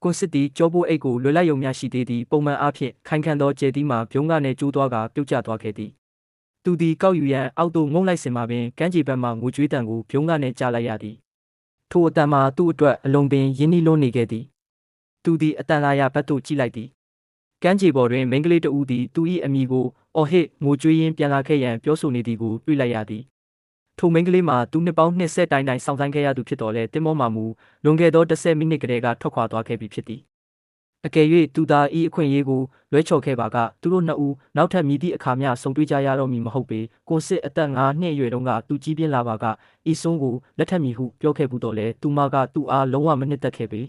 ကွန်စစ်တီကြောပိုးအိတ်ကိုလွယ်လိုက်ယုံများရှိသေးသည့်ပုံမှန်အားဖြင့်ခိုင်ခံသောကျဲသီးမှာပြုံးကနေကျိုးသွားကပြုတ်ကျသွားခဲ့သည်သူသည်ကောက်ယူရန်အောက်သို့ငုံလိုက်စင်မှာပင်ကမ်းခြေဘက်မှငိုကြွေးတံကိုပြုံးကနေကြားလိုက်ရသည်ထိုအတန်မှာသူ့အတွက်အလုံးပင်ရင်းနှီးလွန်းနေခဲ့သည်သူသည်အတန်လာရဘက်သို့ကြည့်လိုက်သည်ကမ်းခြေပေါ်တွင်မိန်းကလေးတဦးသည်သူ၏အမိကိုအော်ဟစ်ငိုကြွေးရင်းပြန်လာခဲ့ရန်ပြောဆိုနေသည်ကိုတွေ့လိုက်ရသည်ထိုမိန်းကလေးမှာသူနှစ်ပေါင်း20တိုင်တိုင်ဆောင်ဆိုင်ခဲ့ရသူဖြစ်တော်လဲတင်မောမှာမူလွန်ခဲ့သော10မိနစ်ကလေးကထွက်ခွာသွားခဲ့ပြီဖြစ်သည်အကယ်၍သူသားဤအခွင့်အရေးကိုလွဲချော်ခဲ့ပါကသူတို့နှစ်ဦးနောက်ထပ်မြည်သည့်အခါမျှဆုံတွေ့ကြရတော့မည်မဟုတ်ပေကွန်စစ်အသက်9နှစ်အရွယ်တုန်းကသူကြီးပြင်းလာပါကဤဆုံးကိုလက်ထပ်မည်ဟုပြောခဲ့ဘူးတော့လဲသူမကသူ့အားလုံးဝမနှစ်သက်ခဲ့ပေ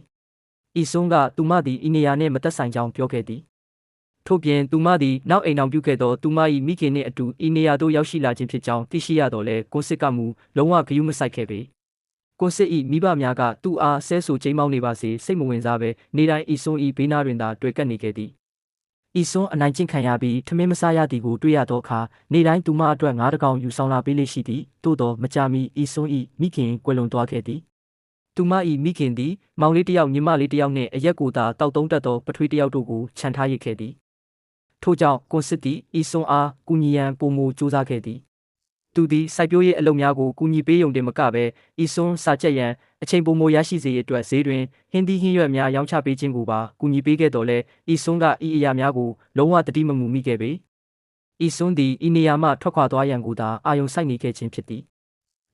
ဤဆုံးကသူမသည်ဤနေရာနှင့်မသက်ဆိုင်ကြောင်းပြောခဲ့သည်ထို့ပြင်သူမသည်နောက်အိမ်အောင်ပြုခဲ့သောသူမ၏မိခင်နှင့်အတူဤနေရာသို့ရောက်ရှိလာခြင်းဖြစ်ကြောင်းသိရှိရတော့လဲကွန်စစ်ကမူလုံးဝဂရုမစိုက်ခဲ့ပေကွန်စစ်၏မိဘများကသူ့အားဆဲဆူချိန်မောင်းနေပါစေစိတ်မဝင်စားဘဲနေတိုင်းဤဆုံး၏ဘေးနားတွင်သာတွေ့ကပ်နေခဲ့သည်ဤဆုံးအနိုင်ကျင့်ခံရပြီးထမင်းမစားရသည်ကိုတွေ့ရသောအခါနေတိုင်းသူမအတွက်ငါးတကောင်ယူဆောင်လာပေးလေရှိသည်သို့တော်မကြာမီဤဆုံး၏မိခင်ကွယ်လွန်သွားခဲ့သည်သူမ၏မိခင်သည်မောင်လေးတစ်ယောက်ညီမလေးတစ်ယောက်နှင့်အရက်ကိုသာတောက်သုံးတတ်သောပထွေးတစ်ယောက်တို့ကိုခြံထားရခဲ့သည်ထို့ကြောင့်ကွန်စစ်သည်ဤဆုံးအားကူညီရန်ပုံမူစူးစမ်းခဲ့သည်သူသည်စိုက်ပျိုးရေးအလုပ်များကိုကူညီပေးရုံတင်မကဘဲဤဆုံးစာချက်ရန်အချိန်ပုံမရရှိစေရအတွက်ဈေးတွင်ဟင်းသီးဟင်းရွက်များရောင်းချပေးခြင်းကိုပါကူညီပေးခဲ့တော်လဲဤဆုံးကဤအရာများကိုလုံးဝတတိမမူမိခဲ့ပေဤဆုံးသည်ဤနေရာမှထွက်ခွာသွားရန်ကိုသာအာယုံစိုက်နေခဲ့ခြင်းဖြစ်သည်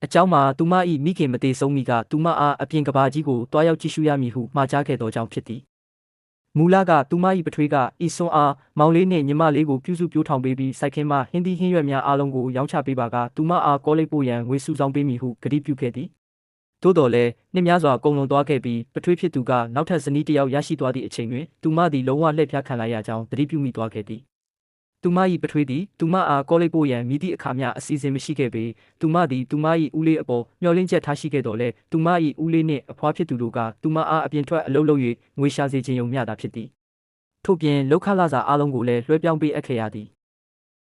အကြောင်းမှာသူမ၏မိခင်မသေးဆုံးမီကသူမအားအပြင်ကဘာကြီးကိုတွားရောက်ကြည့်ရှုရမည်ဟုမှာကြားခဲ့သောကြောင့်ဖြစ်သည်မူလကသူမ၏ပထွေးကဤစွန်းအားမောင်လေးနှင့်ညီမလေးကိုပြုစုပြောထောင်ပေးပြီးစိုက်ခင်းမှဟင်းသီးဟင်းရွက်များအားလုံးကိုရောင်းချပေးပါကသူမအားကောလိပ်ပို့ရန်ငွေစုဆောင်းပေးမည်ဟုကတိပြုခဲ့သည်သို့တော်လည်းနှစ်များစွာကုန်လွန်သွားခဲ့ပြီးပထွေးဖြစ်သူကနောက်ထပ်ဇနီးတစ်ယောက်ရရှိသွားသည့်အချိန်တွင်သူမသည်လုံးဝလှည့်ဖျားခံလိုက်ရကြောင်းသတိပြုမိသွားခဲ့သည်သူမ၏ပထွေးသည်သူမအားကောလိပ်ပို့ရန်မြည်သည့်အခါမျှအစီအစဉ်မရှိခဲ့ပေသူမသည်သူမ၏ဦးလေးအပေါ်မျှော်လင့်ချက်ထားရှိခဲ့တော်လဲသူမ၏ဦးလေးနှင့်အဖွားဖြစ်သူတို့ကသူမအားအပြင်ထွက်အလုပ်လုပ်၍ငွေရှာစေခြင်းယုံမျှသာဖြစ်သည်ထို့ပြင်လောက်ခလာစာအားလုံးကိုလည်းလွှဲပြောင်းပေးအပ်ခဲ့ရသည်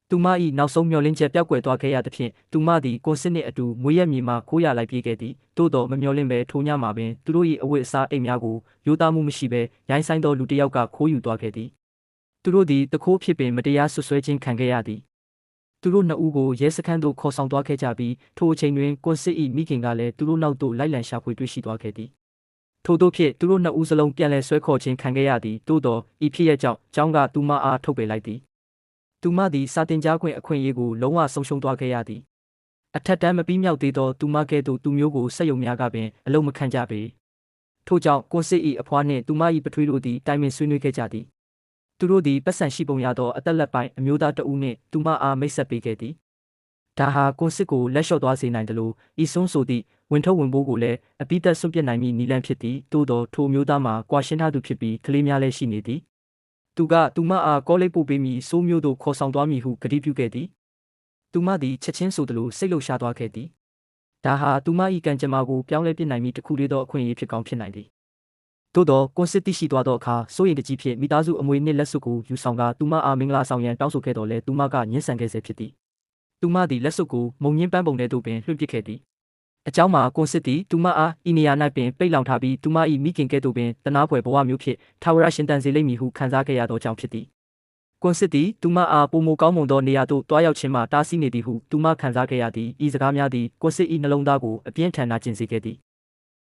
သူမ၏နောက်ဆုံးမျှော်လင့်ချက်ပျောက်ကွယ်သွားခဲ့ရသဖြင့်သူမသည်ကွန်စစ်နှင့်အတူမွေးရမြေမှခိုးရလိုက်ပြေးခဲ့သည်သို့တော်မမျှော်လင့်ပဲထိုညမှာပင်သူတို့၏အဝတ်အစားအိမ်များကိုရိုးသားမှုမရှိဘဲရိုင်းဆိုင်သောလူတစ်ယောက်ကခိုးယူသွားခဲ့သည်သူတို့သည်တခိုးဖြစ်ပင်မတရားဆွဆွဲခြင်းခံခဲ့ရသည်သူတို့နှစ်ဦးကိုရဲစခန်းသို့ခေါ်ဆောင်သွားခဲ့ကြပြီးထိုအချိန်တွင်ကွန်စစ်၏မိခင်ကလည်းသူတို့နောက်သို့လိုက်လံရှာဖွေတွေ့ရှိသွားခဲ့သည်ထို့သောဖြင့်သူတို့နှစ်ဦးစလုံးပြန်လည်ဆွဲခေါ်ခြင်းခံခဲ့ရသည်သို့တော်ဤဖြစ်ရကြောင့်ကျောင်းကသူမအားထုတ်ပယ်လိုက်သည်သူမသည်စာတင်ကြားခွင့်အခွင့်အရေးကိုလုံးဝဆုံးရှုံးသွားခဲ့ရသည်အထက်တန်းမပြီးမြောက်သေးသောသူမကဲ့သို့သူမျိုးကိုစက်ယုံများကပင်အလုံးမခံကြပေထို့ကြောင့်ကွန်စစ်၏အဖွားနှင့်သူမ၏ပထွေးတို့သည်တိုင်ပင်ဆွေးနွေးခဲ့ကြသည်သူတို့သည်ပတ်စံရှိပုံရသောအသက်လက်ပိုင်းအမျိုးသားတဦးနှင့်သူမအားမိတ်ဆက်ပေးခဲ့သည်ဒါဟာကွန်စစ်ကိုလက်လျှော့သွားစေနိုင်တယ်လို့ဤဆုံးဆိုသည့်ဝင်ထုတ်ဝင်ပိုးကိုလည်းအပိသက်စွန့်ပစ်နိုင်မည့်နည်းလမ်းဖြစ်သည်သို့သောထိုမျိုးသားမှာကွာရှင်းထားသူဖြစ်ပြီးကလေးများလည်းရှိနေသည်သူကသူမအားကောလိပ်ပို့ပေးမည်စိုးမျိုးတို့ခေါ်ဆောင်သွားမည်ဟုကတိပြုခဲ့သည်သူမသည်ချက်ချင်းဆိုသလိုစိတ်လှုပ်ရှားသွားခဲ့သည်ဒါဟာသူမ၏ကံကြမ္မာကိုပြောင်းလဲပြစ်နိုင်မည့်တစ်ခုလေးသောအခွင့်အရေးဖြစ်ကောင်းဖြစ်နိုင်သည်သို့သောကွန်စစ်တိရှိသွားသောအခါစိုးရိမ်တကြီးဖြင့်မိသားစုအမွေနှင့်လက်စွပ်ကိုယူဆောင်ကသူမအားမင်္ဂလာဆောင်ရန်တောင်းဆိုခဲ့တော်လဲသူမကညှဉ်းဆန်ခဲ့စေဖြစ်သည်သူမသည်လက်စွပ်ကိုမုံညင်းပန်းပုံထဲသို့ပင်လွှင့်ပစ်ခဲ့သည်အကြောင်းမှာကွန်စစ်သည်သူမအားဤနေရာ၌ပင်ပိတ်လောင်ထားပြီးသူမ၏မိခင်ကဲ့သို့ပင်တနာဖွယ်ဘဝမျိုးဖြစ်ထာဝရရှင်တန်စေလိမ့်မည်ဟုခံစားခဲ့ရသောကြောင့်ဖြစ်သည်ကွန်စစ်သည်သူမအားပုံမကောင်းမွန်သောနေရာသို့တွားရောက်ခြင်းမှတားဆီးနေသည်ဟုသူမခံစားခဲ့ရသည်ဤစကားများသည်ကွန်စစ်၏နှလုံးသားကိုအပြင်းထန်နာကျင်စေခဲ့သည်